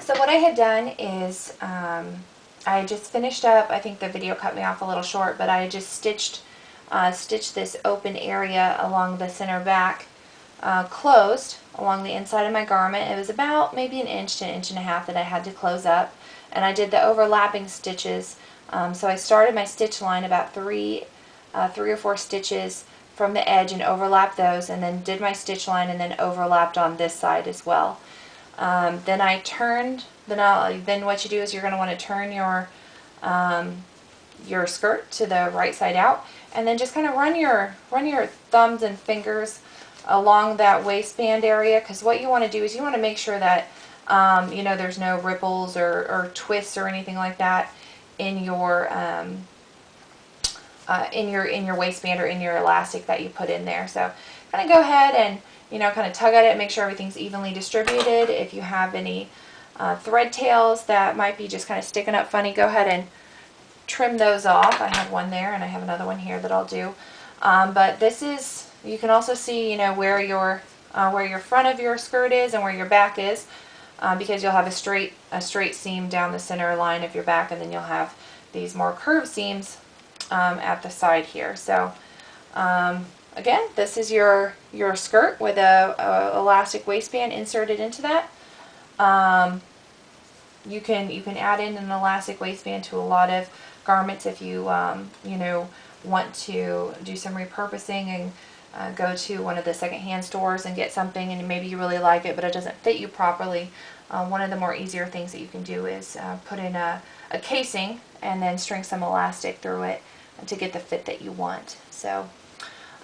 So what I had done is I just finished up, I think the video cut me off a little short, but I just stitched this open area along the center back closed along the inside of my garment. It was about maybe an inch to an inch and a half that I had to close up, and I did the overlapping stitches. So I started my stitch line about three or four stitches from the edge and overlapped those, and then did my stitch line and then overlapped on this side as well. Then I turned. Then what you do is you're going to want to turn your skirt to the right side out, and then just kind of run your thumbs and fingers along that waistband area, because what you want to do is you want to make sure that you know, there's no ripples or twists or anything like that in your waistband or in your elastic that you put in there. So kind of go ahead and, you know, kind of tug at it, make sure everything's evenly distributed. If you have any thread tails that might be just kind of sticking up funny, go ahead and trim those off. I have one there and I have another one here that I'll do. But this is, you can also see, you know, where your front of your skirt is and where your back is, because you'll have a straight seam down the center line of your back, and then you'll have these more curved seams at the side here. So again, this is your skirt with a elastic waistband inserted into that. You can add in an elastic waistband to a lot of garments if you you know, want to do some repurposing and go to one of the secondhand stores and get something and maybe you really like it but it doesn't fit you properly. One of the more easier things that you can do is put in a casing and then string some elastic through it to get the fit that you want. So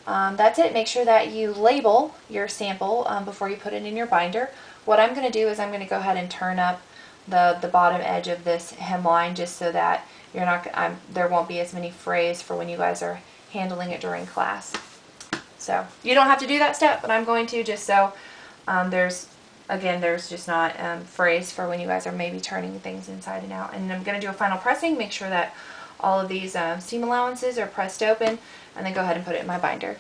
that's it. Make sure that you label your sample before you put it in your binder. What I'm going to do is I'm going to go ahead and turn up the bottom edge of this hemline just so that you're not there won't be as many frays for when you guys are handling it during class. So you don't have to do that step, but I'm going to, just so there's just not frays for when you guys are maybe turning things inside and out. And I'm going to do a final pressing, make sure that all of these seam allowances are pressed open, and then go ahead and put it in my binder.